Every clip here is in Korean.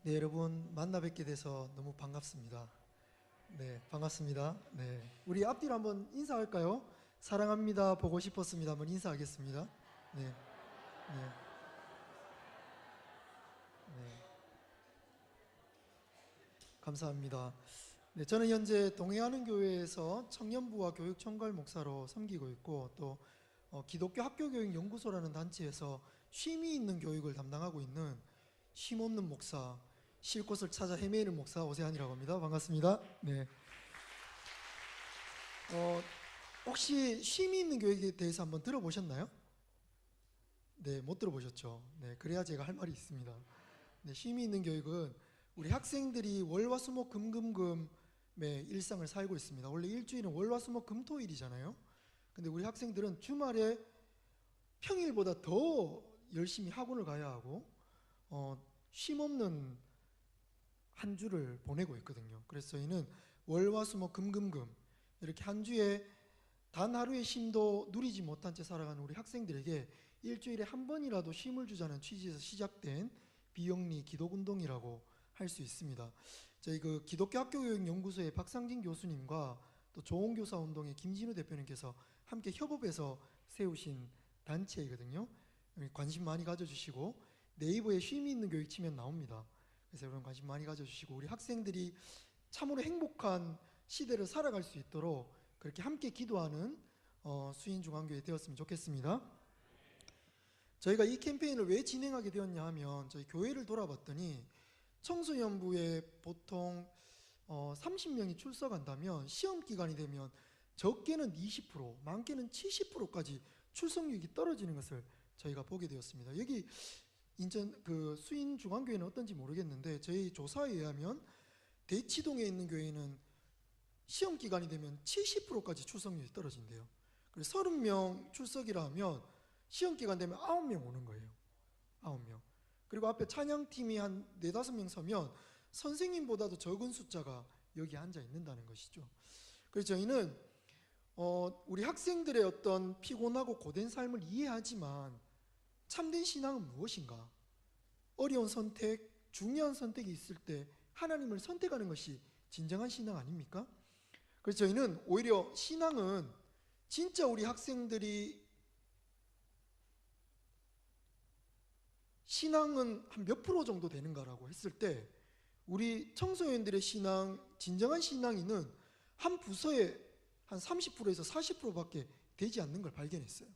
네, 여러분 만나 뵙게 돼서 너무 반갑습니다. 네, 반갑습니다. 네, 우리 앞뒤로 한번 인사할까요? 사랑합니다. 보고 싶었습니다. 한번 인사하겠습니다. 네, 네, 네, 감사합니다. 네, 저는 현재 동해하는 교회에서 청년부와 교육총괄 목사로 섬기고 있고 또 기독교 학교교육연구소라는 단체에서 쉼이 있는 교육을 담당하고 있는 쉼없는 목사, 쉴 곳을 찾아 헤매는 목사 오세환이라고 합니다. 반갑습니다. 네. 어, 혹시 쉼이 있는 교육에 대해서 한번 들어보셨나요? 네, 못 들어보셨죠? 네, 그래야 제가 할 말이 있습니다. 네, 쉼이 있는 교육은 우리 학생들이 월화수목금금금의 일상을 살고 있습니다. 원래 일주일은 월화수목금토일이잖아요. 근데 우리 학생들은 주말에 평일보다 더 열심히 학원을 가야 하고 쉼 없는 한 주를 보내고 있거든요. 그래서 저희는 월화수목금금금 이렇게 한 주에 단 하루의 쉼도 누리지 못한 채 살아가는 우리 학생들에게 일주일에 한 번이라도 쉼을 주자는 취지에서 시작된 비영리 기독운동이라고 할 수 있습니다. 저희 그 기독교 학교교육연구소의 박상진 교수님과 또 조홍교사운동의 김진우 대표님께서 함께 협업해서 세우신 단체이거든요. 관심 많이 가져주시고 네이버에 쉼이 있는 교육 치면 나옵니다. 그래서 여러분 관심 많이 가져주시고 우리 학생들이 참으로 행복한 시대를 살아갈 수 있도록 그렇게 함께 기도하는 수인중앙교회 되었으면 좋겠습니다. 저희가 이 캠페인을 왜 진행하게 되었냐 하면 저희 교회를 돌아봤더니 청소년부에 보통 30명이 출석한다면 시험 기간이 되면 적게는 20%, 많게는 70%까지 출석률이 떨어지는 것을 저희가 보게 되었습니다. 여기 인천 그 수인중앙교회는 어떤지 모르겠는데 저희 조사에 의하면 대치동에 있는 교회는 시험 기간이 되면 70%까지 출석률이 떨어진대요. 그래서 30명 출석이라 하면 시험 기간 되면 9명 오는 거예요. 9명. 그리고 앞에 찬양팀이 한 4, 5명 서면 선생님보다도 적은 숫자가 여기 앉아 있는다는 것이죠. 그래서 저희는 우리 학생들의 어떤 피곤하고 고된 삶을 이해하지만 참된 신앙은 무엇인가? 어려운 선택, 중요한 선택이 있을 때 하나님을 선택하는 것이 진정한 신앙 아닙니까? 그래서 저희는 오히려 신앙은 진짜 우리 학생들이 신앙은 한 몇 프로 정도 되는가라고 했을 때 우리 청소년들의 신앙, 진정한 신앙인은 한 부서에 한 30%에서 40%밖에 되지 않는 걸 발견했어요.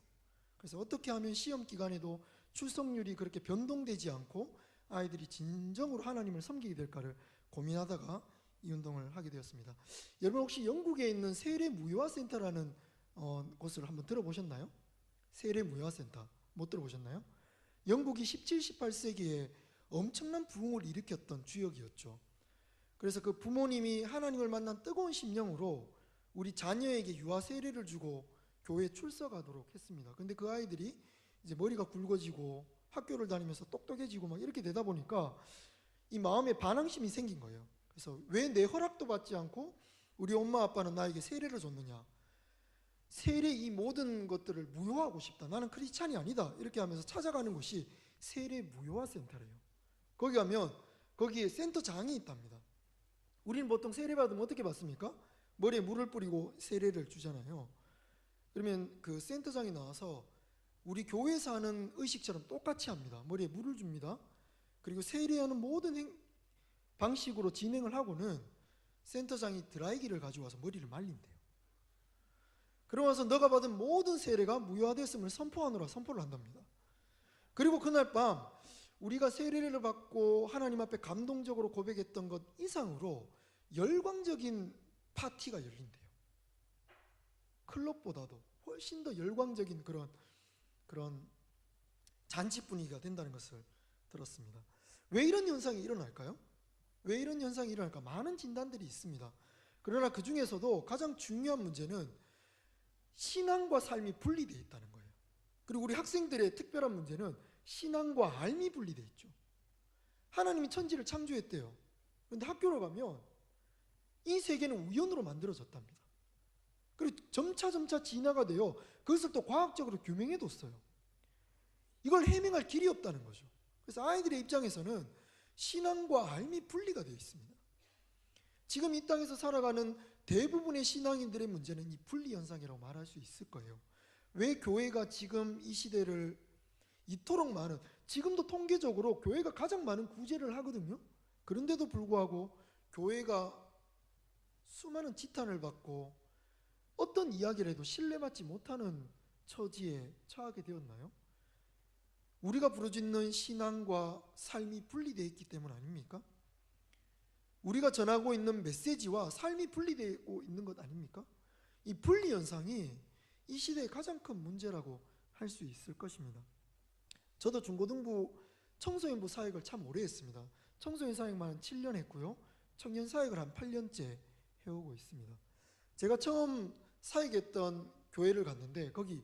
그래서 어떻게 하면 시험 기간에도 출석률이 그렇게 변동되지 않고 아이들이 진정으로 하나님을 섬기게 될까를 고민하다가 이 운동을 하게 되었습니다. 여러분 혹시 영국에 있는 세례무효화센터라는 곳을 한번 들어보셨나요? 세례무효화센터 못 들어보셨나요? 영국이 17, 18세기에 엄청난 부흥을 일으켰던 주역이었죠. 그래서 그 부모님이 하나님을 만난 뜨거운 심령으로 우리 자녀에게 유아 세례를 주고 교회에 출석하도록 했습니다. 근데 그 아이들이 이제 머리가 굵어지고 학교를 다니면서 똑똑해지고 막 이렇게 되다 보니까 이 마음에 반항심이 생긴 거예요. 그래서 왜 내 허락도 받지 않고 우리 엄마 아빠는 나에게 세례를 줬느냐? 세례 이 모든 것들을 무효하고 싶다. 나는 크리스찬이 아니다. 이렇게 하면서 찾아가는 곳이 세례 무효화 센터래요. 거기 가면 거기에 센터장이 있답니다. 우리는 보통 세례 받으면 어떻게 받습니까? 머리에 물을 뿌리고 세례를 주잖아요. 그러면 그 센터장이 나와서 우리 교회에서 하는 의식처럼 똑같이 합니다. 머리에 물을 줍니다. 그리고 세례하는 모든 방식으로 진행을 하고는 센터장이 드라이기를 가져와서 머리를 말린대요. 그러고 나서 너가 받은 모든 세례가 무효화됐음을 선포하노라 선포를 한답니다. 그리고 그날 밤 우리가 세례를 받고 하나님 앞에 감동적으로 고백했던 것 이상으로 열광적인 파티가 열린대요. 클럽보다도 훨씬 더 열광적인 그런 잔치 분위기가 된다는 것을 들었습니다. 왜 이런 현상이 일어날까요? 왜 이런 현상이 일어날까? 많은 진단들이 있습니다. 그러나 그 중에서도 가장 중요한 문제는 신앙과 삶이 분리되어 있다는 거예요. 그리고 우리 학생들의 특별한 문제는 신앙과 삶이 분리되어 있죠. 하나님이 천지를 창조했대요. 그런데 학교로 가면 이 세계는 우연으로 만들어졌답니다. 그리고 점차 진화가 되어 그것을 또 과학적으로 규명해뒀어요. 이걸 해명할 길이 없다는 거죠. 그래서 아이들의 입장에서는 신앙과 삶이 분리가 되어 있습니다. 지금 이 땅에서 살아가는 대부분의 신앙인들의 문제는 이 분리 현상이라고 말할 수 있을 거예요. 왜 교회가 지금 이 시대를 이토록 많은, 지금도 통계적으로 교회가 가장 많은 구제를 하거든요. 그런데도 불구하고 교회가 수많은 지탄을 받고 어떤 이야기를 해도 신뢰받지 못하는 처지에 처하게 되었나요? 우리가 부르짖는 신앙과 삶이 분리되어 있기 때문 아닙니까? 우리가 전하고 있는 메시지와 삶이 분리되고 있는 것 아닙니까? 이 분리 현상이 이 시대의 가장 큰 문제라고 할 수 있을 것입니다. 저도 중고등부 청소년부 사역을 참 오래 했습니다. 청소년 사역만 한 7년 했고요. 청년 사역을 한 8년째 해오고 있습니다. 제가 처음 사역했던 교회를 갔는데 거기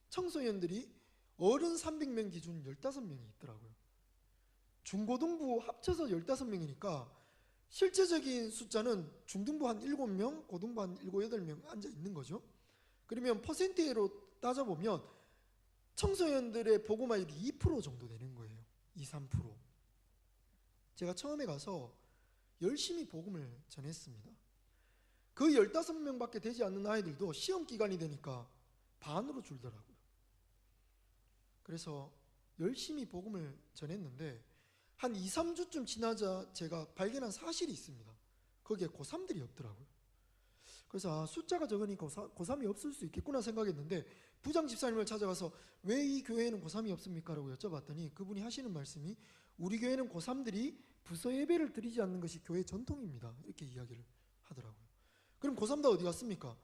청소년들이 어른 300명 기준 15명이 있더라고요. 중고등부 합쳐서 15명이니까 실제적인 숫자는 중등부 한 7명, 고등부 한 7, 8명 앉아 있는 거죠. 그러면 퍼센테이로 따져보면 청소년들의 복음화율이 2% 정도 되는 거예요. 2, 3%. 제가 처음에 가서 열심히 복음을 전했습니다. 그 15명밖에 되지 않는 아이들도 시험 기간이 되니까 반으로 줄더라고요. 그래서 열심히 복음을 전했는데 한 2, 3주쯤 지나자 제가 발견한 사실이 있습니다. 거기에 고3들이 없더라고요. 그래서 숫자가 적으니까 고3이 없을 수 있겠구나 생각했는데 부장 집사님을 찾아가서 왜 이 교회에는 고3이 없습니까? 라고 여쭤봤더니 그분이 하시는 말씀이 우리 교회는 고3들이 부서 예배를 드리지 않는 것이 교회 전통입니다. 이렇게 이야기를 하더라고요. 그럼 고3 다 어디 갔습니까?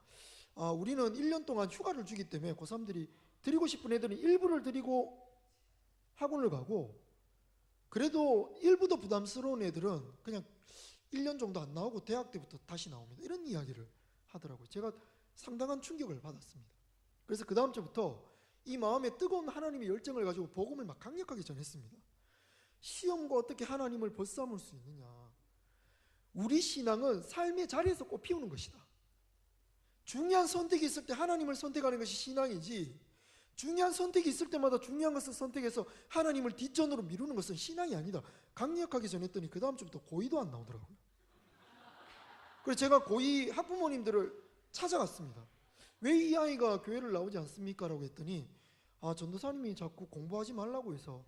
우리는 1년 동안 휴가를 주기 때문에 고3들이 드리고 싶은 애들은 일부를 드리고 학원을 가고 그래도 일부도 부담스러운 애들은 그냥 1년 정도 안 나오고 대학 때부터 다시 나옵니다. 이런 이야기를 하더라고요. 제가 상당한 충격을 받았습니다. 그래서 그 다음 주부터 이 마음에 뜨거운 하나님의 열정을 가지고 복음을 막 강력하게 전했습니다. 시험과 어떻게 하나님을 벗삼을 수 있느냐. 우리 신앙은 삶의 자리에서 꽃피우는 것이다. 중요한 선택이 있을 때 하나님을 선택하는 것이 신앙이지, 중요한 선택이 있을 때마다 중요한 것을 선택해서 하나님을 뒷전으로 미루는 것은 신앙이 아니다. 강력하게 전했더니 그 다음 주부터 고2도 안 나오더라고요. 그래서 제가 고2 학부모님들을 찾아갔습니다. 왜 이 아이가 교회를 나오지 않습니까? 라고 했더니 전도사님이 자꾸 공부하지 말라고 해서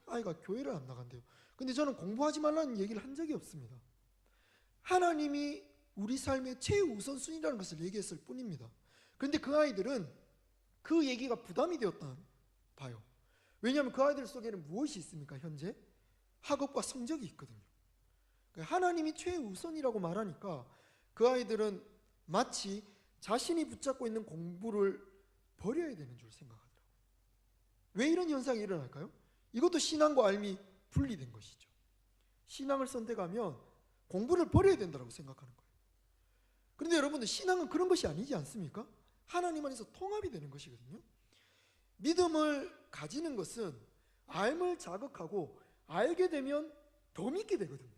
아이가 교회를 안 나간대요. 근데 저는 공부하지 말라는 얘기를 한 적이 없습니다. 하나님이 우리 삶의 최우선순위라는 것을 얘기했을 뿐입니다. 그런데 그 아이들은 그 얘기가 부담이 되었다 봐요. 왜냐하면 그 아이들 속에는 무엇이 있습니까? 현재 학업과 성적이 있거든요. 하나님이 최우선이라고 말하니까 그 아이들은 마치 자신이 붙잡고 있는 공부를 버려야 되는 줄 생각하더라고요. 왜 이런 현상이 일어날까요? 이것도 신앙과 삶이 분리된 것이죠. 신앙을 선택하면 공부를 버려야 된다고 생각하는 거예요. 그런데 여러분들, 신앙은 그런 것이 아니지 않습니까? 하나님 안에서 통합이 되는 것이거든요. 믿음을 가지는 것은 삶을 자극하고 알게 되면 더 믿게 되거든요.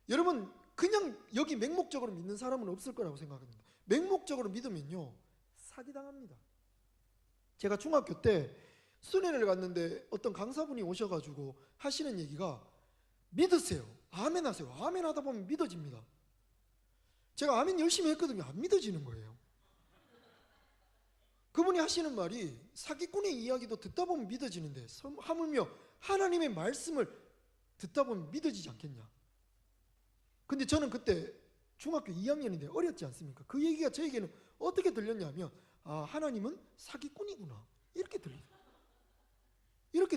여러분, 그냥 여기 맹목적으로 믿는 사람은 없을 거라고 생각합니다. 맹목적으로 믿으면요, 사기당합니다. 제가 중학교 때 수련회를 갔는데 어떤 강사분이 오셔가지고 하시는 얘기가 믿으세요. 아멘 하세요. 아멘 하다 보면 믿어집니다. 제가 아멘 열심히 했거든요. 안 믿어지는 거예요. 그분이 하시는 말이 사기꾼의 이야기도 듣다 보면 믿어지는데 하물며 하나님의 말씀을 듣다 보면 믿어지지 않겠냐. 근데 저는 그때 중학교 2학년인데 어렸지 않습니까? 그 얘기가 저에게는 어떻게 들렸냐면 하나님은 사기꾼이구나, 이렇게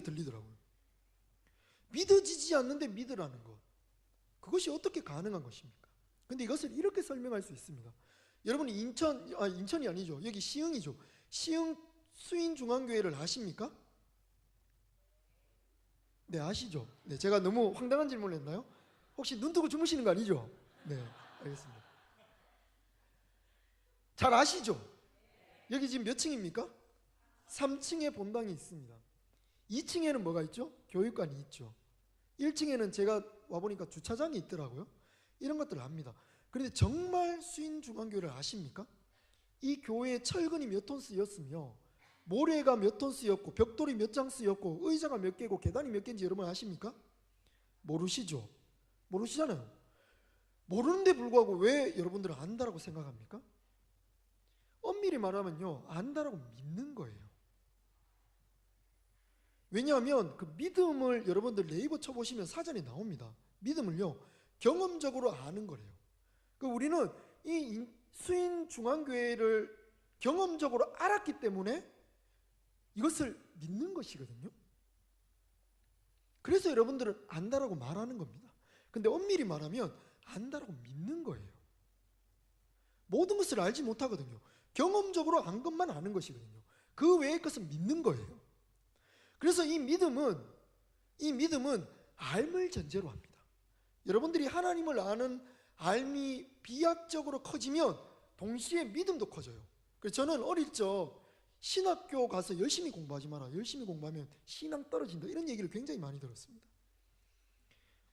들리더라고요. 믿어지지 않는데 믿으라는 것, 그것이 어떻게 가능한 것입니까? 근데 이것을 이렇게 설명할 수 있습니다. 여러분이 인천이 아니죠. 여기 시흥이죠. 시흥 수인중앙교회를 아십니까? 네, 아시죠? 네, 제가 너무 황당한 질문을 했나요? 혹시 눈 뜨고 주무시는 거 아니죠? 네, 알겠습니다. 잘 아시죠? 여기 지금 몇 층입니까? 3층에 본당이 있습니다. 2층에는 뭐가 있죠? 교육관이 있죠. 1층에는 제가 와보니까 주차장이 있더라고요. 이런 것들을 압니다. 그런데 정말 수인중앙교회를 아십니까? 이 교회에 철근이 몇 톤 쓰였으며 모래가 몇 톤 쓰였고 벽돌이 몇 장 쓰였고 의자가 몇 개고 계단이 몇 개인지 여러분 아십니까? 모르시죠? 모르시잖아요. 모르는데 불구하고 왜 여러분들은 안다라고 생각합니까? 엄밀히 말하면요, 안다라고 믿는 거예요. 왜냐하면 그 믿음을 여러분들 네이버 쳐보시면 사전에 나옵니다. 믿음을요, 경험적으로 아는 거래요. 우리는 이 수인중앙교회를 경험적으로 알았기 때문에 이것을 믿는 것이거든요. 그래서 여러분들은 안다라고 말하는 겁니다. 근데 엄밀히 말하면 안다라고 믿는 거예요. 모든 것을 알지 못하거든요. 경험적으로 안 것만 아는 것이거든요. 그 외의 것은 믿는 거예요. 그래서 이 믿음은 알을 전제로 합니다. 여러분들이 하나님을 아는 알미 비약적으로 커지면 동시에 믿음도 커져요. 그래서 저는 어릴 적 신학교 가서 열심히 공부하지 마라, 열심히 공부하면 신앙 떨어진다, 이런 얘기를 굉장히 많이 들었습니다.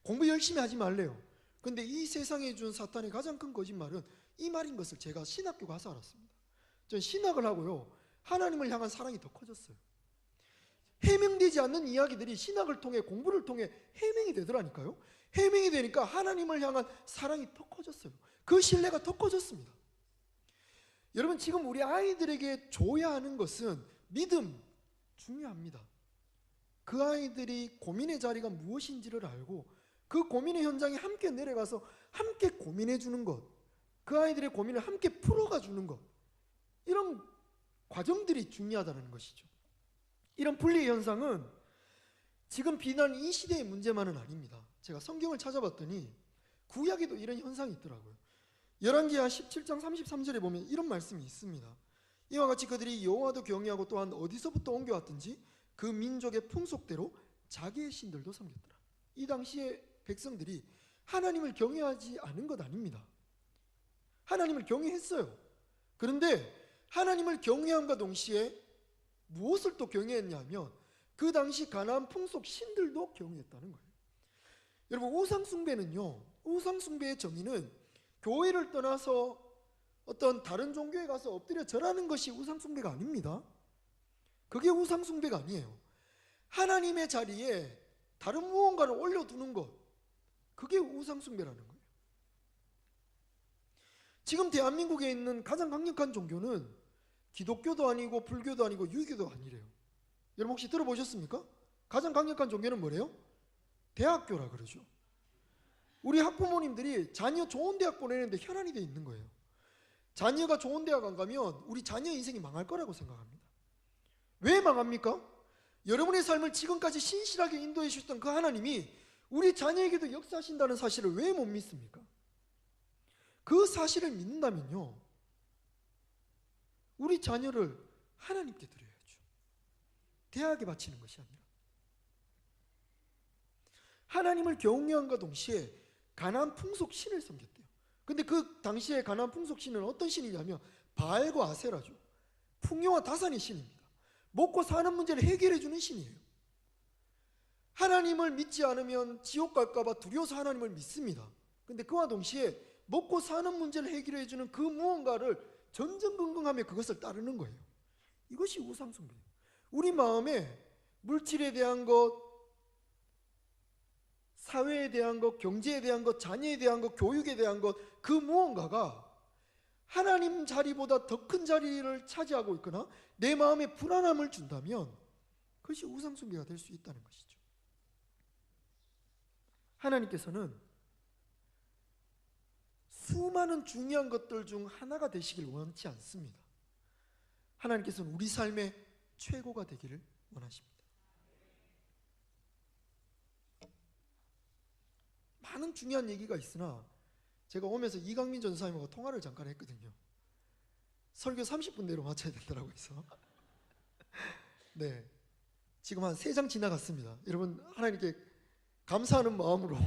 공부 열심히 하지 말래요. 근데 이 세상에 준 사탄의 가장 큰 거짓말은 이 말인 것을 제가 신학교 가서 알았습니다. 전 신학을 하고요, 하나님을 향한 사랑이 더 커졌어요. 해명되지 않는 이야기들이 신학을 통해, 공부를 통해 해명이 되더라니까요. 해명이 되니까 하나님을 향한 사랑이 더 커졌어요. 그 신뢰가 더 커졌습니다. 여러분, 지금 우리 아이들에게 줘야 하는 것은 믿음, 중요합니다. 그 아이들이 고민의 자리가 무엇인지를 알고 그 고민의 현장에 함께 내려가서 함께 고민해 주는 것, 그 아이들의 고민을 함께 풀어가 주는 것, 이런 과정들이 중요하다는 것이죠. 이런 분리 현상은 지금 비단 이 시대의 문제만은 아닙니다. 제가 성경을 찾아봤더니 구약에도 이런 현상이 있더라고요. 열왕기하 17장 33절에 보면 이런 말씀이 있습니다. 이와 같이 그들이 여호와도 경외하고 또한 어디서부터 옮겨왔든지 그 민족의 풍속대로 자기의 신들도 섬겼더라. 이 당시에 백성들이 하나님을 경외하지 않은 것 아닙니다. 하나님을 경외했어요. 그런데 하나님을 경외함과 동시에 무엇을 또 경외했냐면 그 당시 가나안 풍속 신들도 경외했다는 거예요. 여러분, 우상숭배는요, 우상숭배의 정의는 교회를 떠나서 어떤 다른 종교에 가서 엎드려 절하는 것이 우상숭배가 아닙니다. 그게 우상숭배가 아니에요. 하나님의 자리에 다른 무언가를 올려두는 것, 그게 우상숭배라는 거예요. 지금 대한민국에 있는 가장 강력한 종교는 기독교도 아니고 불교도 아니고 유교도 아니래요. 여러분 혹시 들어보셨습니까? 가장 강력한 종교는 뭐래요? 대학교라 그러죠. 우리 학부모님들이 자녀 좋은 대학 보내는데 혈안이 돼 있는 거예요. 자녀가 좋은 대학 안 가면 우리 자녀 인생이 망할 거라고 생각합니다. 왜 망합니까? 여러분의 삶을 지금까지 신실하게 인도해 주셨던 그 하나님이 우리 자녀에게도 역사하신다는 사실을 왜 못 믿습니까? 그 사실을 믿는다면요, 우리 자녀를 하나님께 드려야죠. 대학에 바치는 것이 아니라. 하나님을 경외함과 동시에 가나안 풍속 신을 섬겼대요. 근데 그 당시에 가나안 풍속 신은 어떤 신이냐면 바알과 아세라죠. 풍요와 다산의 신입니다. 먹고 사는 문제를 해결해 주는 신이에요. 하나님을 믿지 않으면 지옥 갈까 봐 두려워서 하나님을 믿습니다. 근데 그와 동시에 먹고 사는 문제를 해결해 주는 그 무언가를 전전긍긍하며 그것을 따르는 거예요. 이것이 우상숭배예요. 우리 마음에 물질에 대한 것, 사회에 대한 것, 경제에 대한 것, 자녀에 대한 것, 교육에 대한 것, 그 무언가가 하나님 자리보다 더 큰 자리를 차지하고 있거나 내 마음에 불안함을 준다면 그것이 우상숭배가 될 수 있다는 것이죠. 하나님께서는 수많은 중요한 것들 중 하나가 되시길 원치 않습니다. 하나님께서는 우리 삶의 최고가 되기를 원하십니다. 많은 중요한 얘기가 있으나 제가 오면서 이강민 전사님하고 통화를 잠깐 했거든요. 설교 30분 내로 마쳐야 된다고 해서 네, 지금 한 3장 지나갔습니다. 여러분, 하나님께 감사하는 마음으로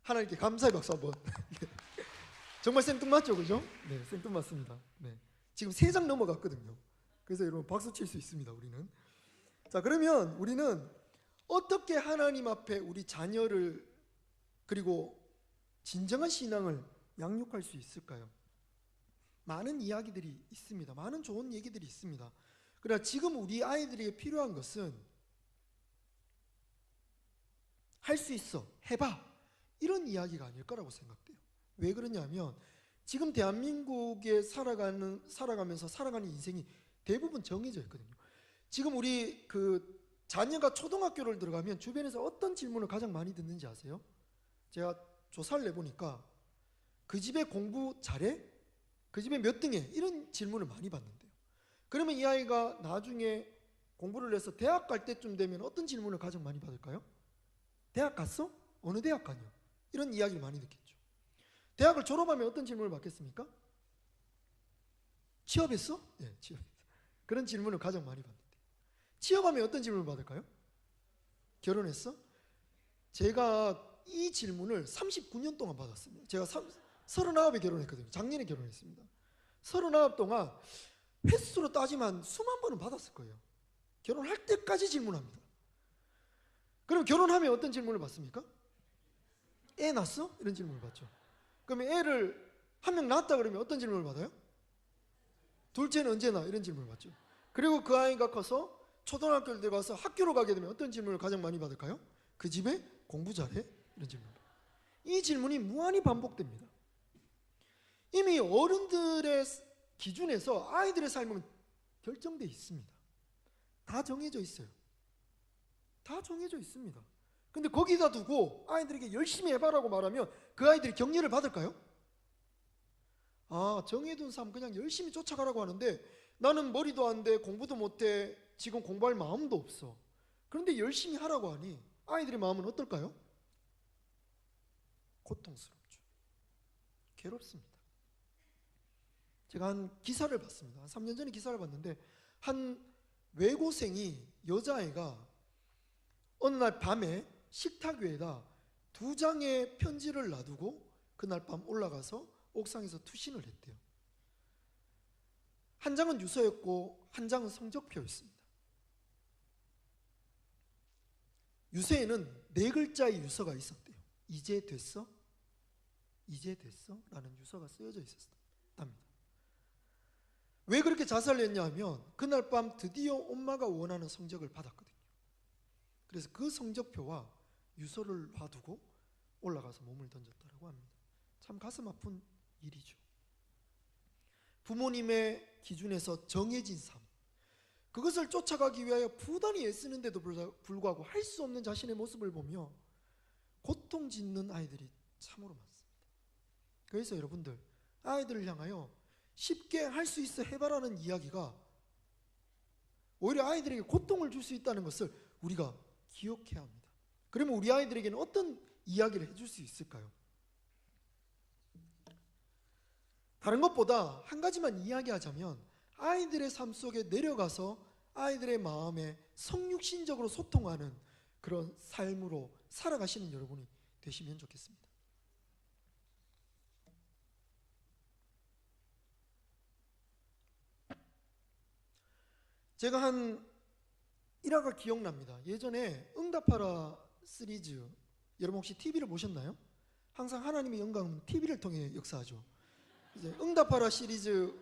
하나님께 감사의 박수 한번. 네. 정말 생뚱맞죠, 그죠? 네, 생뚱맞습니다. 네, 지금 3장 넘어갔거든요. 그래서 여러분 박수 칠 수 있습니다. 우리는. 자, 그러면 우리는 어떻게 하나님 앞에 우리 자녀를 그리고 진정한 신앙을 양육할 수 있을까요? 많은 이야기들이 있습니다. 많은 좋은 얘기들이 있습니다. 그러나 지금 우리 아이들에게 필요한 것은 할 수 있어, 해봐, 이런 이야기가 아닐 거라고 생각돼요. 왜 그러냐면 지금 대한민국에 살아가면서 살아가는 인생이 대부분 정해져 있거든요. 지금 우리 그 자녀가 초등학교를 들어가면 주변에서 어떤 질문을 가장 많이 듣는지 아세요? 제가 조사를 내보니까 그 집에 공부 잘해? 그 집에 몇 등해? 이런 질문을 많이 받는데요. 그러면 이 아이가 나중에 공부를 해서 대학 갈 때쯤 되면 어떤 질문을 가장 많이 받을까요? 대학 갔어? 어느 대학 가냐? 이런 이야기를 많이 듣겠죠. 대학을 졸업하면 어떤 질문을 받겠습니까? 취업했어? 네, 취업했어. 그런 질문을 가장 많이 받는데, 취업하면 어떤 질문을 받을까요? 결혼했어? 제가 이 질문을 39년 동안 받았습니다. 제가 39에 결혼했거든요. 작년에 결혼했습니다. 39 동안 횟수로 따지면 수만 번은 받았을 거예요. 결혼할 때까지 질문합니다. 그럼 결혼하면 어떤 질문을 받습니까? 애 낳았어? 이런 질문을 받죠. 그러면 애를 한 명 낳았다 그러면 어떤 질문을 받아요? 둘째는 언제 낳아? 이런 질문을 받죠. 그리고 그 아이가 커서 초등학교를 들어가서 학교로 가게 되면 어떤 질문을 가장 많이 받을까요? 그 집에 공부 잘해? 이런 질문. 이 질문이 무한히 반복됩니다. 이미 어른들의 기준에서 아이들의 삶은 결정되어 있습니다. 다 정해져 있어요. 다 정해져 있습니다. 근데 거기다 두고 아이들에게 열심히 해봐라고 말하면 그 아이들이 격려를 받을까요? 아, 정해둔 삶 그냥 열심히 쫓아가라고 하는데 나는 머리도 안 돼, 공부도 못해, 지금 공부할 마음도 없어. 그런데 열심히 하라고 하니 아이들의 마음은 어떨까요? 고통스럽죠. 괴롭습니다. 제가 한 기사를 봤습니다. 한 3년 전에 기사를 봤는데 한 외고생이, 여자아이가 어느 날 밤에 식탁 위에다 2장의 편지를 놔두고 그날 밤 올라가서 옥상에서 투신을 했대요. 한 장은 유서였고 한 장은 성적표였습니다. 유서에는 4글자의 유서가 있었대요. 이제 됐어? 이제 됐어? 라는 유서가 쓰여져 있었답니다. 왜 그렇게 자살을 했냐 하면 그날 밤 드디어 엄마가 원하는 성적을 받았거든요. 그래서 그 성적표와 유서를 놔두고 올라가서 몸을 던졌다고 합니다. 참 가슴 아픈 일이죠. 부모님의 기준에서 정해진 삶, 그것을 쫓아가기 위하여 부단히 애쓰는데도 불구하고 할 수 없는 자신의 모습을 보며 고통 짓는 아이들이 참으로 많습니다. 그래서 여러분들, 아이들을 향하여 쉽게 할 수 있어 해봐라는 이야기가 오히려 아이들에게 고통을 줄 수 있다는 것을 우리가 기억해야 합니다. 그러면 우리 아이들에게는 어떤 이야기를 해줄 수 있을까요? 다른 것보다 한 가지만 이야기하자면 아이들의 삶 속에 내려가서 아이들의 마음에 성육신적으로 소통하는 그런 삶으로 살아가시는 여러분이 되시면 좋겠습니다. 제가 한 1화가 기억납니다. 예전에 응답하라 시리즈, 여러분 혹시 TV를 보셨나요? 항상 하나님의 영광은 TV를 통해 역사하죠. 이제 응답하라 시리즈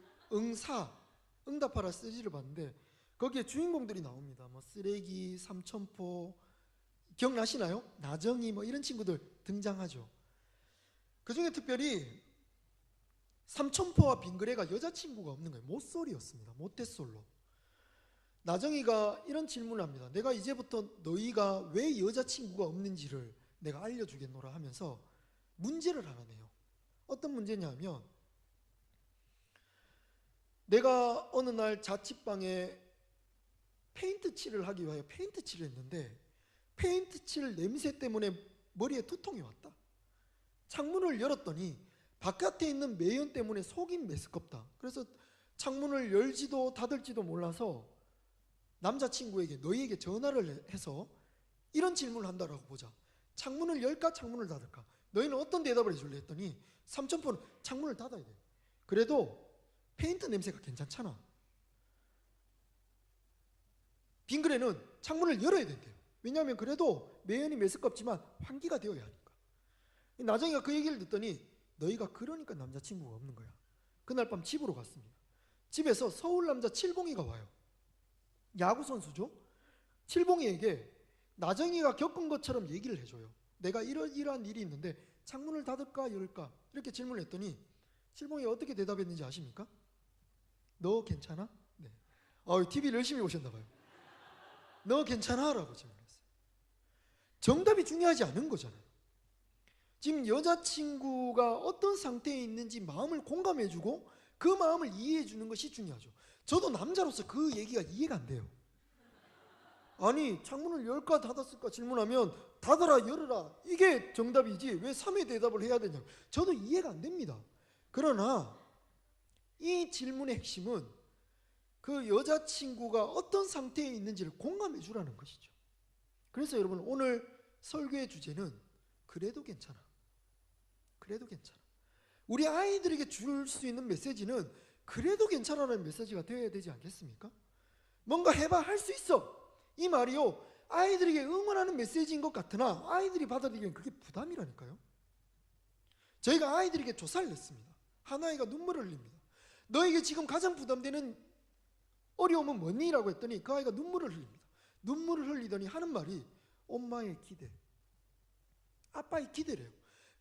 응답하라 시리즈를 봤는데 거기에 주인공들이 나옵니다. 뭐 쓰레기, 삼천포, 기억나시나요? 나정이 뭐 이런 친구들 등장하죠. 그 중에 특별히 삼천포와 빙그레가 여자친구가 없는 거예요. 모쏠이었습니다. 모태솔로. 나정이가 이런 질문을 합니다. 내가 이제부터 너희가 왜 여자친구가 없는지를 내가 알려주겠노라 하면서 문제를 하나 내요. 어떤 문제냐 하면 내가 어느 날 자취방에 페인트 칠을 하기 위하여 페인트 칠을 했는데 페인트 칠 냄새 때문에 머리에 두통이 왔다. 창문을 열었더니 바깥에 있는 매연 때문에 속이 메스껍다. 그래서 창문을 열지도 닫을지도 몰라서 남자친구에게 너희에게 전화를 해서 이런 질문을 한다라고 보자. 창문을 열까 창문을 닫을까? 너희는 어떤 대답을 해줄래 했더니 삼천포는 창문을 닫아야 돼. 그래도 페인트 냄새가 괜찮잖아. 빙그레는 창문을 열어야 된대요. 왜냐하면 그래도 매연이 메스껍지만 환기가 되어야 하니까. 나정이가 그 얘기를 듣더니 너희가 그러니까 남자친구가 없는 거야. 그날 밤 집으로 갔습니다. 집에서 서울 남자 칠봉이가 와요. 야구선수죠. 칠봉이에게 나정이가 겪은 것처럼 얘기를 해줘요. 내가 이러한 일이 있는데 창문을 닫을까 열까 이렇게 질문을 했더니 칠봉이가 어떻게 대답했는지 아십니까? 너 괜찮아? 네. TV를 열심히 보셨나 봐요. 너 괜찮아? 라고 질문했어요. 정답이 중요하지 않은 거잖아요. 지금 여자친구가 어떤 상태에 있는지 마음을 공감해주고 그 마음을 이해해주는 것이 중요하죠. 저도 남자로서 그 얘기가 이해가 안 돼요. 아니 창문을 열까 닫았을까 질문하면 닫아라 열어라 이게 정답이지 왜 3회 대답을 해야 되냐고. 저도 이해가 안 됩니다. 그러나 이 질문의 핵심은 그 여자친구가 어떤 상태에 있는지를 공감해 주라는 것이죠. 그래서 여러분 오늘 설교의 주제는 그래도 괜찮아. 그래도 괜찮아. 우리 아이들에게 줄 수 있는 메시지는 그래도 괜찮아라는 메시지가 되어야 되지 않겠습니까? 뭔가 해봐 할 수 있어 이 말이요 아이들에게 응원하는 메시지인 것 같으나 아이들이 받아들이기엔 그게 부담이라니까요. 저희가 아이들에게 조사를 냈습니다. 한 아이가 눈물을 흘립니다. 너에게 지금 가장 부담되는 어려움은 뭐니? 라고 했더니 그 아이가 눈물을 흘립니다. 눈물을 흘리더니 하는 말이 엄마의 기대, 아빠의 기대래요.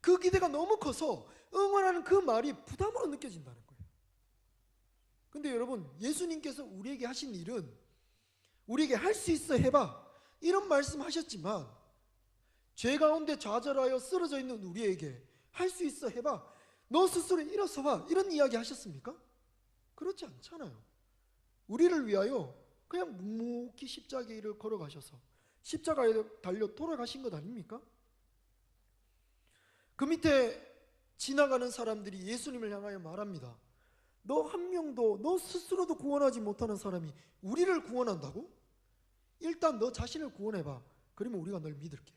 그 기대가 너무 커서 응원하는 그 말이 부담으로 느껴진다는 거예요. 근데 여러분 예수님께서 우리에게 하신 일은 우리에게 할 수 있어 해봐 이런 말씀 하셨지만 죄 가운데 좌절하여 쓰러져 있는 우리에게 할 수 있어 해봐 너 스스로 일어서봐 이런 이야기 하셨습니까? 그렇지 않잖아요. 우리를 위하여 그냥 묵묵히 십자가의 길을 걸어가셔서 십자가에 달려 돌아가신 것 아닙니까? 그 밑에 지나가는 사람들이 예수님을 향하여 말합니다. 너 한 명도 너 스스로도 구원하지 못하는 사람이 우리를 구원한다고? 일단 너 자신을 구원해봐. 그러면 우리가 널 믿을게.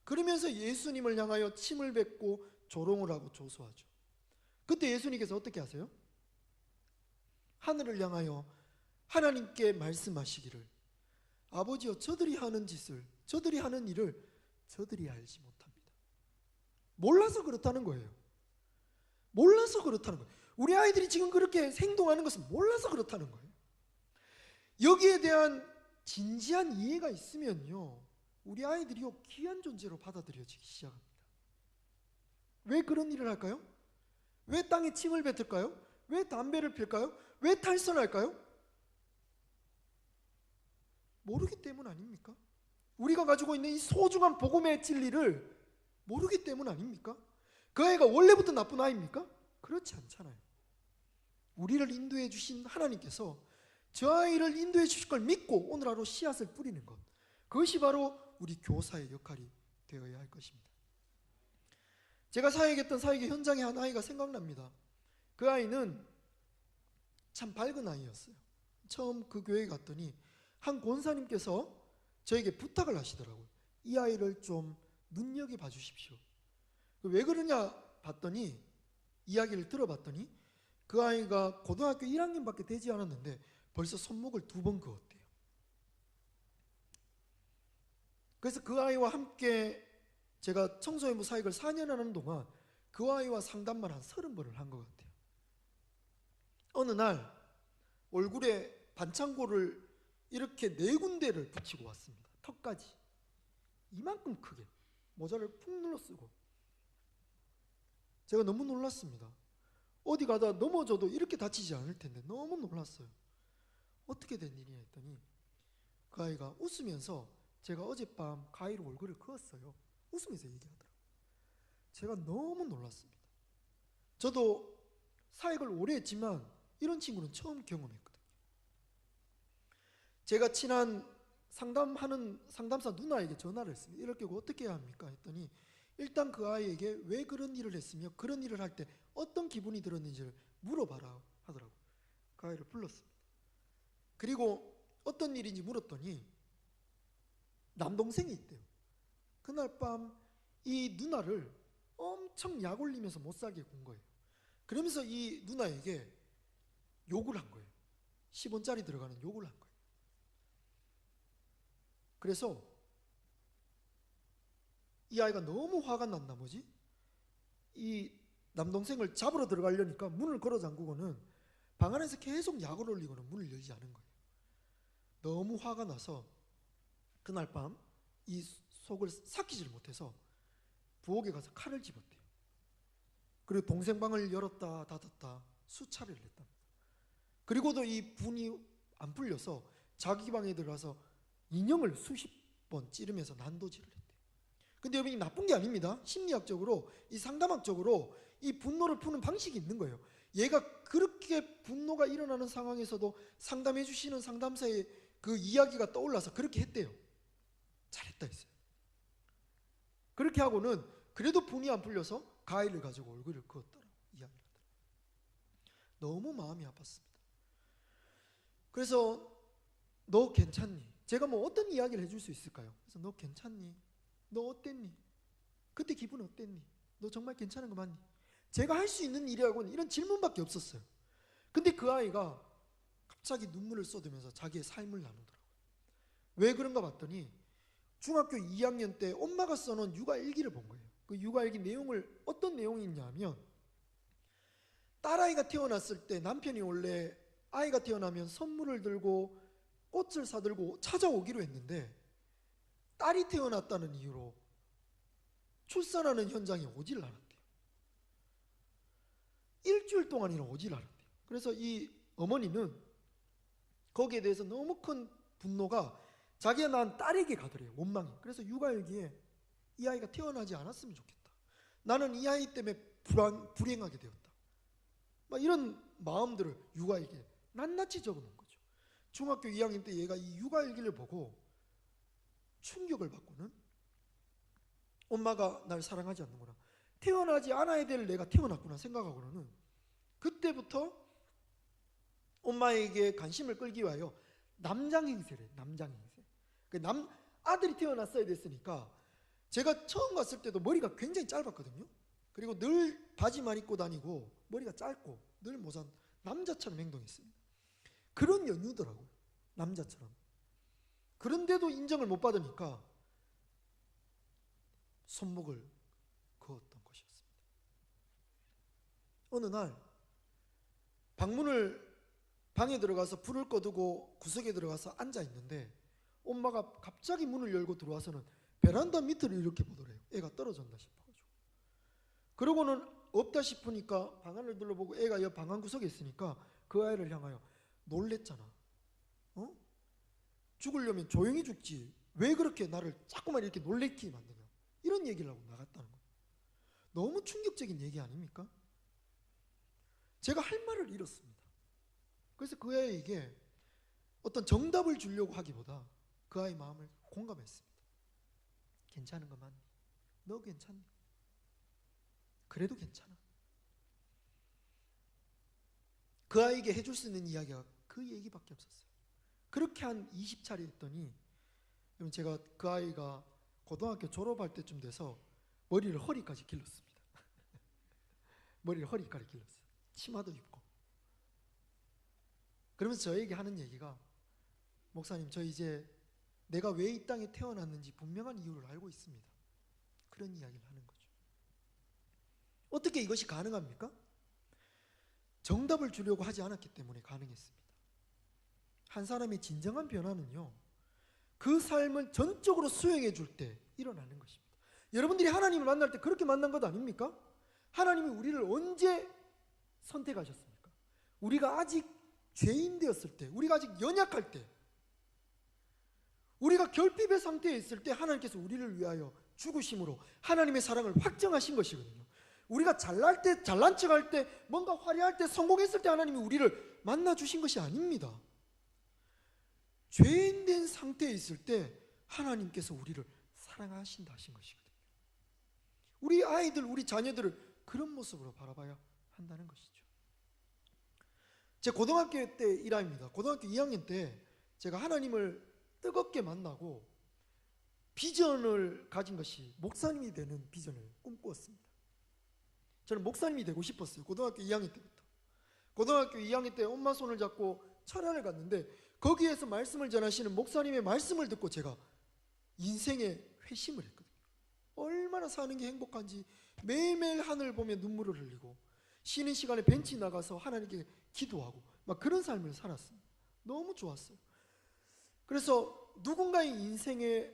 그러면서 예수님을 향하여 침을 뱉고 조롱을 하고 조소하죠. 그때 예수님께서 어떻게 하세요? 하늘을 향하여 하나님께 말씀하시기를 아버지여 저들이 하는 짓을 저들이 하는 일을 저들이 알지 못합니다. 몰라서 그렇다는 거예요. 몰라서 그렇다는 거예요. 우리 아이들이 지금 그렇게 행동하는 것은 몰라서 그렇다는 거예요. 여기에 대한 진지한 이해가 있으면요 우리 아이들이요 귀한 존재로 받아들여지기 시작합니다. 왜 그런 일을 할까요? 왜 땅에 침을 뱉을까요? 왜 담배를 필까요? 왜 탈선할까요? 모르기 때문 아닙니까? 우리가 가지고 있는 이 소중한 복음의 진리를 모르기 때문 아닙니까? 그 아이가 원래부터 나쁜 아이입니까? 그렇지 않잖아요. 우리를 인도해 주신 하나님께서 저 아이를 인도해 주실 걸 믿고 오늘 하루 씨앗을 뿌리는 것, 그것이 바로 우리 교사의 역할이 되어야 할 것입니다. 제가 사역했던 사역의 현장에 한 아이가 생각납니다. 그 아이는 참 밝은 아이였어요. 처음 그 교회에 갔더니 한 권사님께서 저에게 부탁을 하시더라고요. 이 아이를 좀 눈여겨봐 주십시오. 왜 그러냐 봤더니 이야기를 들어봤더니 그 아이가 고등학교 1학년밖에 되지 않았는데 벌써 손목을 2번 그었대요. 그래서 그 아이와 함께 제가 청소년부 사역을 4년 하는 동안 그 아이와 상담만 한 30번을 한 것 같아요. 어느 날 얼굴에 반창고를 이렇게 4군데를 붙이고 왔습니다. 턱까지 이만큼 크게 모자를 푹 눌러 쓰고. 제가 너무 놀랐습니다. 어디 가다 넘어져도 이렇게 다치지 않을 텐데 너무 놀랐어요. 어떻게 된 일이냐 했더니 그 아이가 웃으면서 제가 어젯밤 가위로 얼굴을 그었어요. 웃으면서 얘기하더라고요. 제가 너무 놀랐습니다. 저도 사역을 오래 했지만 이런 친구는 처음 경험했거든요. 제가 친한 상담하는 상담사 누나에게 전화를 했습니다. 이렇게 어떻게 해야 합니까? 했더니 일단 그 아이에게 왜 그런 일을 했으며 그런 일을 할 때 어떤 기분이 들었는지를 물어봐라 하더라고요. 그 아이를 불렀습니다. 그리고 어떤 일인지 물었더니 남동생이 있대요. 그날 밤 이 누나를 엄청 약 올리면서 못 살게 군 거예요. 그러면서 이 누나에게 욕을 한 거예요. 10원짜리 들어가는 욕을 한 거예요. 그래서 이 아이가 너무 화가 난 나머지 이 남동생을 잡으러 들어가려니까 문을 걸어 잠그고는 방 안에서 계속 약을 올리고는 문을 열지 않은 거예요. 너무 화가 나서 그날 밤 이 속을 삭히질 못해서 부엌에 가서 칼을 집었대요. 그리고 동생 방을 열었다 닫았다 수차례를 했다. 그리고도 이 분이 안 풀려서 자기 방에 들어가서 인형을 수십 번 찌르면서 난도질을 했대요. 근데 여러분, 이 나쁜 게 아닙니다. 심리학적으로, 이 상담학적으로 이 분노를 푸는 방식이 있는 거예요. 얘가 그렇게 분노가 일어나는 상황에서도 상담해 주시는 상담사의 그 이야기가 떠올라서 그렇게 했대요. 잘했다 했어요. 그렇게 하고는 그래도 분이 안 풀려서 가위를 가지고 얼굴을 그었다라고 이야기를 하더라고요. 너무 마음이 아팠습니다. 그래서 너 괜찮니? 제가 뭐 어떤 이야기를 해줄 수 있을까요? 그래서 너 괜찮니? 너 어땠니? 그때 기분 어땠니? 너 정말 괜찮은 거 맞니? 제가 할 수 있는 일이라고는 이런 질문밖에 없었어요. 근데 그 아이가 갑자기 눈물을 쏟으면서 자기의 삶을 나누더라고요. 왜 그런가 봤더니 중학교 2학년 때 엄마가 써놓은 육아일기를 본 거예요. 그 육아일기 내용을, 어떤 내용이 있냐면, 딸아이가 태어났을 때 남편이 원래 아이가 태어나면 선물을 들고 꽃을 사들고 찾아오기로 했는데 딸이 태어났다는 이유로 출산하는 현장에 오질 않았대요. 일주일 동안이나 오질 않았대요. 그래서 이 어머니는 거기에 대해서 너무 큰 분노가 자기가 낳은 딸에게 가더래요. 원망이. 그래서 육아일기에 이 아이가 태어나지 않았으면 좋겠다. 나는 이 아이 때문에 불행하게 되었다. 막 이런 마음들을 육아일기에 낱낱이 적어놓은 거죠. 중학교 2학년 때 얘가 이 육아일기를 보고 충격을 받고는 엄마가 날 사랑하지 않는구나, 태어나지 않아야 될 내가 태어났구나 생각하고는 그때부터 엄마에게 관심을 끌기 위하여 남장행세를 해요. 남장행세. 아들이 태어났어야 됐으니까, 제가 처음 갔을 때도 머리가 굉장히 짧았거든요. 그리고 늘 바지만 입고 다니고 머리가 짧고 늘 모산 남자처럼 행동했습니다. 그런 연유더라고요. 남자처럼. 그런데도 인정을 못 받으니까 손목을 그었던 것이었습니다. 어느 날 방에 들어가서 불을 꺼두고 구석에 들어가서 앉아 있는데 엄마가 갑자기 문을 열고 들어와서는 베란다 밑을 이렇게 보더래요. 애가 떨어졌나 싶어가지고. 그러고는 없다 싶으니까 방 안을 둘러보고 애가 옆 방 안 구석에 있으니까 그 아이를 향하여 놀랬잖아. 죽으려면 조용히 죽지. 왜 그렇게 나를 자꾸만 이렇게 놀래키게 만드냐. 이런 얘기를 하고 나갔다는 거예요. 너무 충격적인 얘기 아닙니까? 제가 할 말을 잃었습니다. 그래서 그 아이에게 어떤 정답을 주려고 하기보다 그 아이 마음을 공감했습니다. 괜찮은 거 맞니? 너 괜찮니? 그래도 괜찮아. 그 아이에게 해줄 수 있는 이야기가 그 얘기밖에 없었어요. 그렇게 한 20차례 했더니, 제가 그 아이가 고등학교 졸업할 때쯤 돼서 머리를 허리까지 길렀습니다. 머리를 허리까지 길렀어요. 치마도 입고. 그러면서 저에게 하는 얘기가, 목사님, 저 이제 내가 왜 이 땅에 태어났는지 분명한 이유를 알고 있습니다. 그런 이야기를 하는 거죠. 어떻게 이것이 가능합니까? 정답을 주려고 하지 않았기 때문에 가능했습니다. 한 사람의 진정한 변화는요, 그 삶을 전적으로 수용해 줄 때 일어나는 것입니다. 여러분들이 하나님을 만날 때 그렇게 만난 것 아닙니까? 하나님이 우리를 언제 선택하셨습니까? 우리가 아직 죄인 되었을 때, 우리가 아직 연약할 때, 우리가 결핍의 상태에 있을 때 하나님께서 우리를 위하여 죽으심으로 하나님의 사랑을 확정하신 것이거든요. 우리가 잘날 때, 잘난 척할 때, 뭔가 화려할 때, 성공했을 때 하나님이 우리를 만나주신 것이 아닙니다. 죄인 된 상태에 있을 때 하나님께서 우리를 사랑하신다 하신 것이거든요. 우리 아이들, 우리 자녀들을 그런 모습으로 바라봐야 한다는 것이죠. 제 고등학교 때 일화입니다. 고등학교 2학년 때 제가 하나님을 뜨겁게 만나고 비전을 가진 것이 목사님이 되는 비전을 꿈꾸었습니다. 저는 목사님이 되고 싶었어요. 고등학교 2학년 때부터. 고등학교 2학년 때 엄마 손을 잡고 철학을 갔는데 거기에서 말씀을 전하시는 목사님의 말씀을 듣고 제가 인생에 회심을 했거든요. 얼마나 사는 게 행복한지 매일매일 하늘 보며 눈물을 흘리고 쉬는 시간에 벤치 나가서 하나님께 기도하고 막 그런 삶을 살았습니다. 너무 좋았어요. 그래서 누군가의 인생에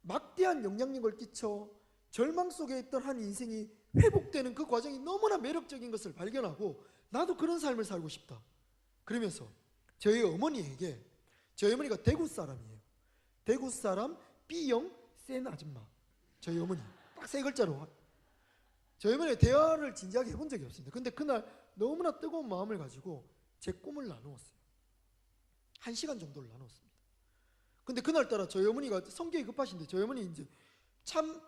막대한 영향력을 끼쳐 절망 속에 있던 한 인생이 회복되는 그 과정이 너무나 매력적인 것을 발견하고 나도 그런 삶을 살고 싶다. 그러면서 저희 어머니에게, 저희 어머니가 대구 사람이에요. 대구 사람 B형 센 아줌마. 저희 어머니 딱 세 글자로. 저희 어머니가 대화를 진지하게 해본 적이 없습니다. 근데 그날 너무나 뜨거운 마음을 가지고 제 꿈을 나누었어요. 1시간 정도를 나눴습니다. 근데 그날따라 저희 어머니가 성격이 급하신데, 저희 어머니 이제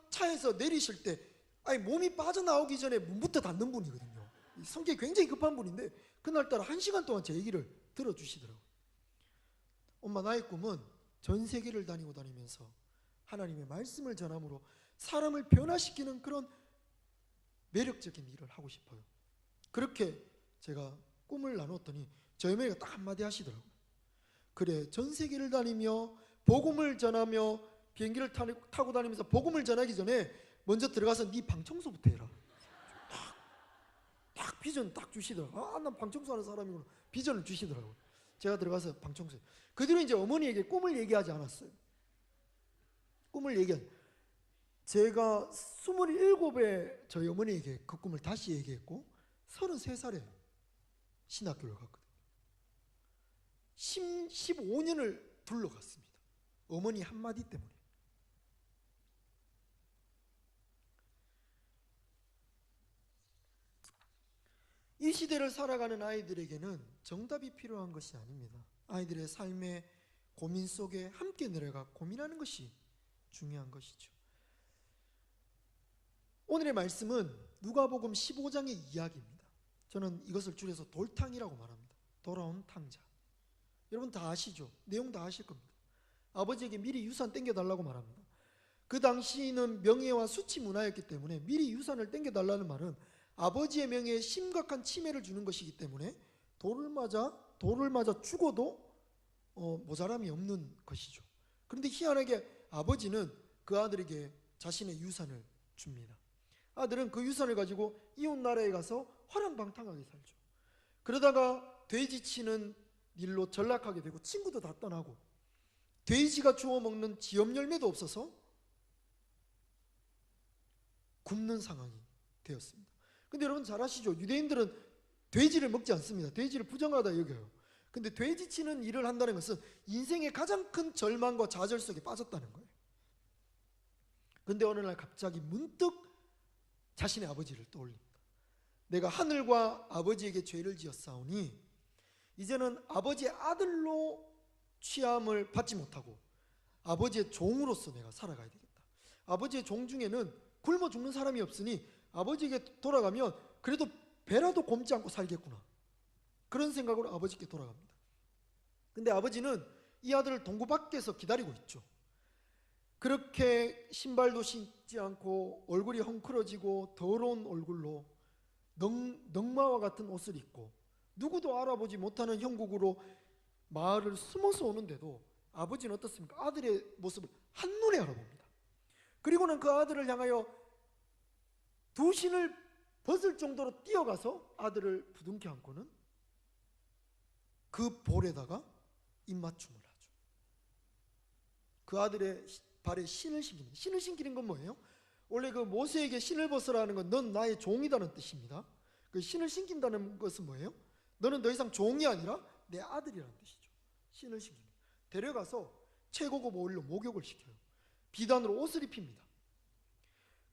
차에서 내리실 때 아니 몸이 빠져나오기 전에 문부터 닫는 분이거든요. 성격이 굉장히 급한 분인데 그날따라 1시간 동안 제 얘기를 들어주시더라고요. 엄마, 나의 꿈은 전 세계를 다니면서 하나님의 말씀을 전함으로 사람을 변화시키는 그런 매력적인 일을 하고 싶어요. 그렇게 제가 꿈을 나눴더니 저희 어머니가 딱 한마디 하시더라고요. 그래, 전 세계를 다니며 복음을 전하며 비행기를 타고 다니면서 복음을 전하기 전에 먼저 들어가서 네 방 청소부터 해라. 딱 비전 딱 주시더라고요. 아, 난 방 청소하는 사람이구나. 비전을 주시더라고요. 제가 들어가서 방 청소해요. 그 뒤로 이제 어머니에게 꿈을 얘기하지 않았어요. 꿈을 제가 27에 저희 어머니에게 그 꿈을 다시 얘기했고 33살에 신학교를 갔거든요. 15년을 둘러갔습니다. 어머니 한마디 때문에. 이 시대를 살아가는 아이들에게는 정답이 필요한 것이 아닙니다. 아이들의 삶의 고민 속에 함께 내려가 고민하는 것이 중요한 것이죠. 오늘의 말씀은 누가복음 15장의 이야기입니다. 저는 이것을 줄여서 돌탕이라고 말합니다. 돌아온 탕자. 여러분 다 아시죠? 내용 다 아실 겁니다. 아버지에게 미리 유산 땡겨달라고 말합니다. 그 당시는 명예와 수치 문화였기 때문에 미리 유산을 땡겨달라는 말은 아버지의 명예에 심각한 침해를 주는 것이기 때문에 돌을 맞아 죽어도 모자람이 없는 것이죠. 그런데 희한하게 아버지는 그 아들에게 자신의 유산을 줍니다. 아들은 그 유산을 가지고 이웃 나라에 가서 화랑방탕하게 살죠. 그러다가 돼지 치는 일로 전락하게 되고 친구도 다 떠나고 돼지가 주워 먹는 지엽 열매도 없어서 굶는 상황이 되었습니다. 근데 여러분 잘 아시죠? 유대인들은 돼지를 먹지 않습니다. 돼지를 부정하다 여겨요. 근데 돼지 치는 일을 한다는 것은 인생의 가장 큰 절망과 좌절 속에 빠졌다는 거예요. 근데 어느 날 갑자기 문득 자신의 아버지를 떠올립니다. 내가 하늘과 아버지에게 죄를 지었사오니 이제는 아버지의 아들로 취함을 받지 못하고 아버지의 종으로서 내가 살아가야 되겠다. 아버지의 종 중에는 굶어 죽는 사람이 없으니 아버지에게 돌아가면 그래도 배라도 굶지 않고 살겠구나. 그런 생각으로 아버지께 돌아갑니다. 근데 아버지는 이 아들을 동구 밖에서 기다리고 있죠. 그렇게 신발도 신지 않고 얼굴이 헝클어지고 더러운 얼굴로 넝마와 같은 옷을 입고 누구도 알아보지 못하는 형국으로 마을을 숨어서 오는데도 아버지는 어떻습니까? 아들의 모습을 한눈에 알아봅니다. 그리고는 그 아들을 향하여 두 신을 벗을 정도로 뛰어가서 아들을 부둥켜 안고는 그 볼에다가 입맞춤을 하죠. 그 아들의 발에 신을 신깁니다. 신을 신기는 건 뭐예요? 원래 그 모세에게 신을 벗으라는 건 넌 나의 종이다는 뜻입니다. 그 신을 신긴다는 것은 뭐예요? 너는 더 이상 종이 아니라 내 아들이라는 뜻이죠. 신을 신깁니다. 데려가서 최고급 오일로 목욕을 시켜요. 비단으로 옷을 입힙니다.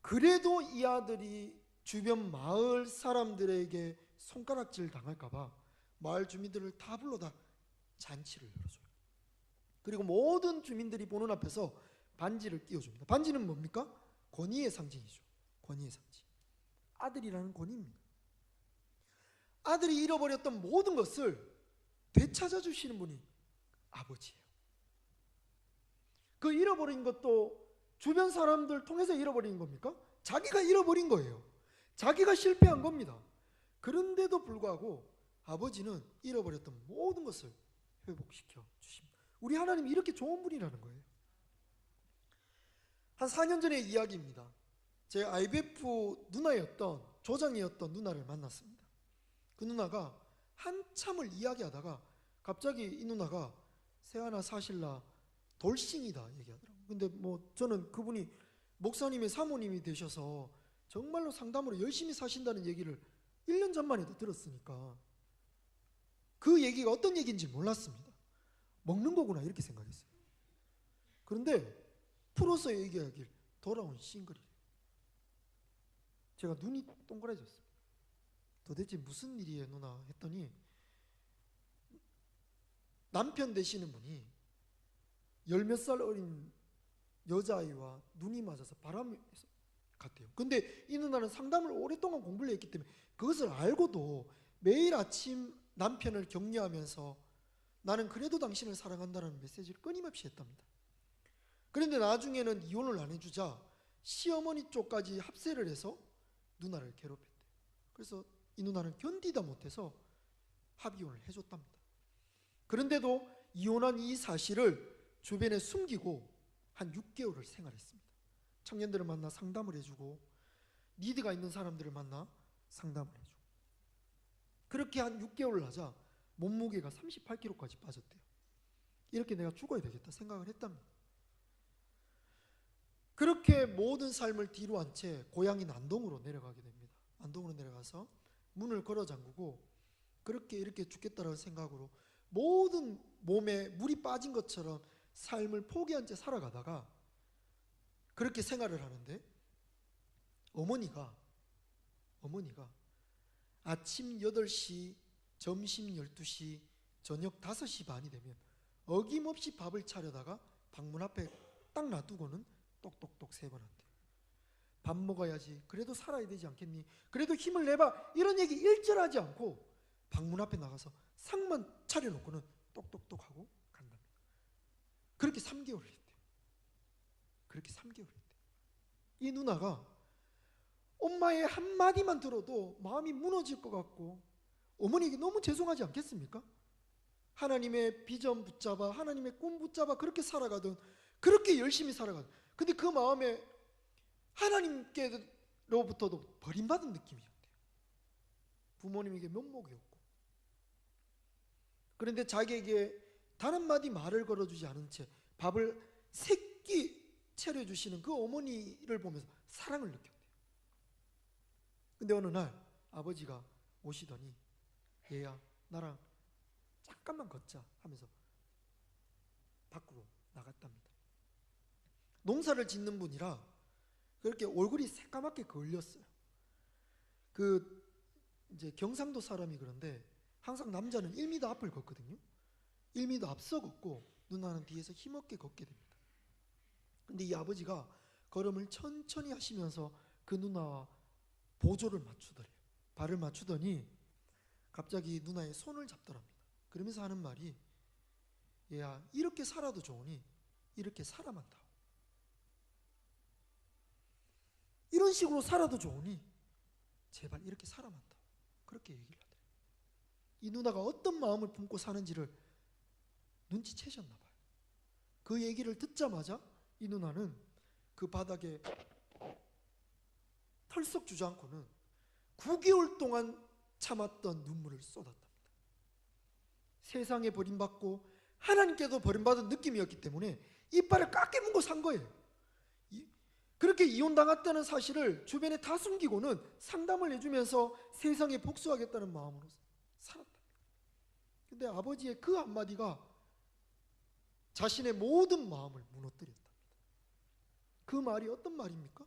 그래도 이 아들이 주변 마을 사람들에게 손가락질 당할까봐 마을 주민들을 다 불러다 잔치를 열어줘요. 그리고 모든 주민들이 보는 앞에서 반지를 끼워줍니다. 반지는 뭡니까? 권위의 상징이죠. 권위의 상징. 아들이라는 권위입니다. 아들이 잃어버렸던 모든 것을 되찾아 주시는 분이 아버지예요. 그 잃어버린 것도 주변 사람들 통해서 잃어버린 겁니까? 자기가 잃어버린 거예요. 자기가 실패한 겁니다. 그런데도 불구하고 아버지는 잃어버렸던 모든 것을 회복시켜 주십니다. 우리 하나님이 이렇게 좋은 분이라는 거예요. 한 4년 전의 이야기입니다. 제 IBF 누나였던 조장이었던 누나를 만났습니다. 그 누나가 한참을 이야기하다가 갑자기 이 누나가 세아나 사실나 돌싱이다 얘기하더라고요. 근데 뭐 저는 그분이 목사님의 사모님이 되셔서 정말로 상담으로 열심히 사신다는 얘기를 1년 전만 해도 들었으니까 그 얘기가 어떤 얘기인지 몰랐습니다. 먹는 거구나 이렇게 생각했어요. 그런데 풀어서 얘기하길 돌아온 싱글이래요. 제가 눈이 동그래졌습니다. 도대체 무슨 일이에요 누나 했더니 남편 되시는 분이 10몇 살 어린 여자아이와 눈이 맞아서 바람이 갔대요. 근데 이 누나는 상담을 오랫동안 공부를 했기 때문에 그것을 알고도 매일 아침 남편을 격려하면서 나는 그래도 당신을 사랑한다는 메시지를 끊임없이 했답니다. 그런데 나중에는 이혼을 안 해주자 시어머니 쪽까지 합세를 해서 누나를 괴롭혔대요. 그래서 이 누나는 견디다 못해서 합의혼을 해줬답니다. 그런데도 이혼한 이 사실을 주변에 숨기고 한 6개월을 생활했습니다. 청년들을 만나 상담을 해주고 니드가 있는 사람들을 만나 상담을 해주고 그렇게 한 6개월을 하자 몸무게가 38kg까지 빠졌대요. 이렇게 내가 죽어야 되겠다 생각을 했답니다. 그렇게 모든 삶을 뒤로 한 채 고향인 안동으로 내려가게 됩니다. 안동으로 내려가서 문을 걸어 잠그고 그렇게 이렇게 죽겠다라는 생각으로 모든 몸에 물이 빠진 것처럼 삶을 포기한 채 살아가다가 그렇게 생활을 하는데 어머니가 아침 8시, 점심 12시, 저녁 5시 반이 되면 어김없이 밥을 차려다가 방문 앞에 딱 놔두고는 똑똑똑 3번 한대요. 밥 먹어야지. 그래도 살아야 되지 않겠니? 그래도 힘을 내봐. 이런 얘기 일절하지 않고 방문 앞에 나가서 상만 차려놓고는 똑똑똑 하고 간답니다. 그렇게 3개월을 했대요. 그렇게 3개월을 했대요. 이 누나가 엄마의 한마디만 들어도 마음이 무너질 것 같고 어머니에게 너무 죄송하지 않겠습니까? 하나님의 비전 붙잡아 하나님의 꿈 붙잡아 그렇게 살아가던 그렇게 열심히 살아가던 근데 그 마음에 하나님께로부터도 버림받은 느낌이었대요. 부모님에게 면목이었고 그런데 자기에게 단 한마디 말을 걸어주지 않은 채 밥을 3끼 차려주시는 그 어머니를 보면서 사랑을 느꼈대요. 근데 어느 날 아버지가 오시더니 얘야 나랑 잠깐만 걷자 하면서 밖으로 나갔답니다. 농사를 짓는 분이라 그렇게 얼굴이 새까맣게 걸렸어요. 이제 경상도 사람이 그런데 항상 남자는 1m 앞을 걷거든요. 1m 앞서 걷고 누나는 뒤에서 힘없게 걷게 됩니다. 근데 이 아버지가 걸음을 천천히 하시면서 그 누나와 보조를 맞추더래요. 발을 맞추더니 갑자기 누나의 손을 잡더랍니다. 그러면서 하는 말이 얘야 이렇게 살아도 좋으니 이렇게 살아만 다오. 이런 식으로 살아도 좋으니 제발 이렇게 살아만 다오. 그렇게 얘기를 하더래요. 이 누나가 어떤 마음을 품고 사는지를 눈치채셨나 봐요. 그 얘기를 듣자마자 이 누나는 그 바닥에 털썩 주저앉고는 9개월 동안 참았던 눈물을 쏟았답니다. 세상에 버림받고 하나님께도 버림받은 느낌이었기 때문에 이빨을 깎이문고 산 거예요. 그렇게 이혼당했다는 사실을 주변에 다 숨기고는 상담을 해주면서 세상에 복수하겠다는 마음으로 살았답니다. 근데 아버지의 그 한마디가 자신의 모든 마음을 무너뜨렸답니다. 그 말이 어떤 말입니까?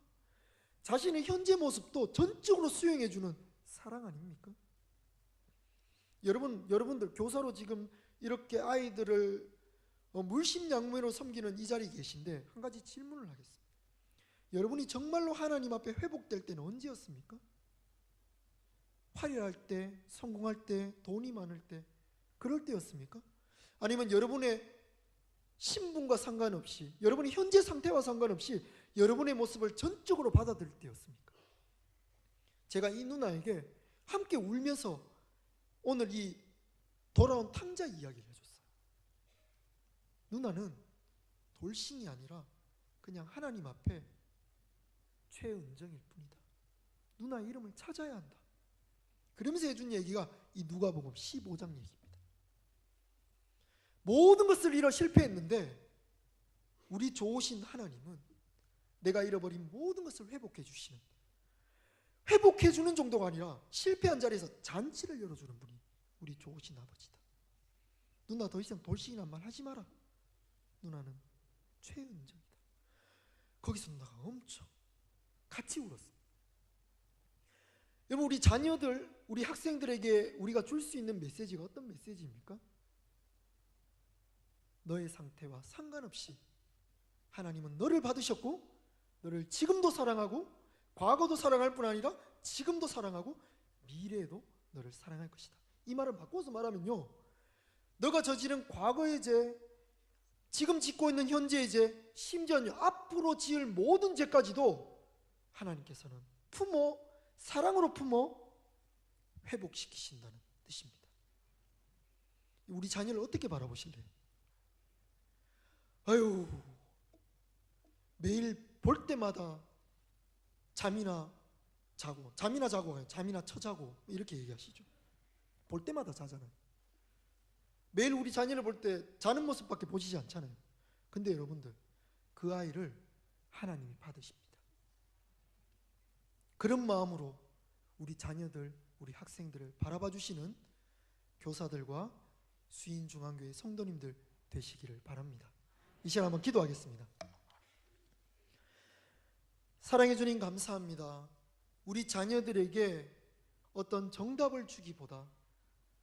자신의 현재 모습도 전적으로 수용해주는 사랑 아닙니까? 여러분들 교사로 지금 이렇게 아이들을 물심양면으로 섬기는 이 자리에 계신데 한 가지 질문을 하겠습니다. 여러분이 정말로 하나님 앞에 회복될 때는 언제였습니까? 화려할 때, 성공할 때, 돈이 많을 때, 그럴 때였습니까? 아니면 여러분의 신분과 상관없이, 여러분의 현재 상태와 상관없이 여러분의 모습을 전적으로 받아들일 때였습니까? 제가 이 누나에게 함께 울면서 오늘 이 돌아온 탕자 이야기를 해줬어요. 누나는 돌싱이 아니라 그냥 하나님 앞에 최은정일 뿐이다. 누나의 이름을 찾아야 한다. 그러면서 해준 얘기가 이 누가복음 15장 얘기입니다. 모든 것을 잃어 실패했는데 우리 좋으신 하나님은 내가 잃어버린 모든 것을 회복해 주시는, 회복해 주는 정도가 아니라 실패한 자리에서 잔치를 열어주는 분이 우리 좋으신 아버지다. 누나 더 이상 돌싱이란 말 하지 마라. 누나는 최은정이다. 거기서 누나가 엄청 같이 울었어. 여러분, 우리 자녀들, 우리 학생들에게 우리가 줄 수 있는 메시지가 어떤 메시지입니까? 너의 상태와 상관없이 하나님은 너를 받으셨고 너를 지금도 사랑하고 과거도 사랑할 뿐 아니라 지금도 사랑하고 미래에도 너를 사랑할 것이다. 이 말을 바꿔서 말하면요, 너가 저지른 과거의 죄, 지금 짓고 있는 현재의 죄, 심지어는 앞으로 지을 모든 죄까지도 하나님께서는 품어, 사랑으로 품어 회복시키신다는 뜻입니다. 우리 자녀를 어떻게 바라보실래요? 아유, 매일 볼 때마다 잠이나 자고 잠이나 쳐자고 이렇게 얘기하시죠. 볼 때마다 자잖아요. 매일 우리 자녀를 볼 때 자는 모습밖에 보시지 않잖아요. 근데 여러분들, 그 아이를 하나님이 받으십니다. 그런 마음으로 우리 자녀들, 우리 학생들을 바라봐 주시는 교사들과 수인중앙교회 성도님들 되시기를 바랍니다. 이 시간 한번 기도하겠습니다. 사랑해 주님 감사합니다. 우리 자녀들에게 어떤 정답을 주기보다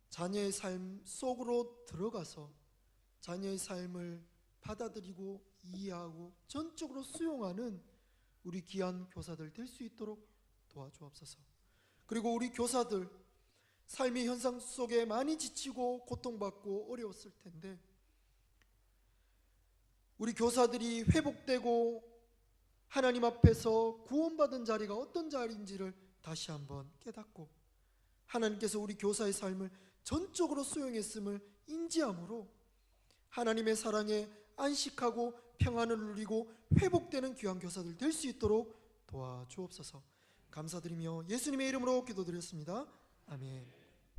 자녀의 삶 속으로 들어가서 자녀의 삶을 받아들이고 이해하고 전적으로 수용하는 우리 귀한 교사들 될 수 있도록 도와주옵소서. 그리고 우리 교사들, 삶의 현상 속에 많이 지치고 고통받고 어려웠을 텐데 우리 교사들이 회복되고 하나님 앞에서 구원받은 자리가 어떤 자리인지를 다시 한번 깨닫고 하나님께서 우리 교사의 삶을 전적으로 수용했음을 인지함으로 하나님의 사랑에 안식하고 평안을 누리고 회복되는 귀한 교사들 될 수 있도록 도와주옵소서. 감사드리며 예수님의 이름으로 기도드렸습니다. 아멘.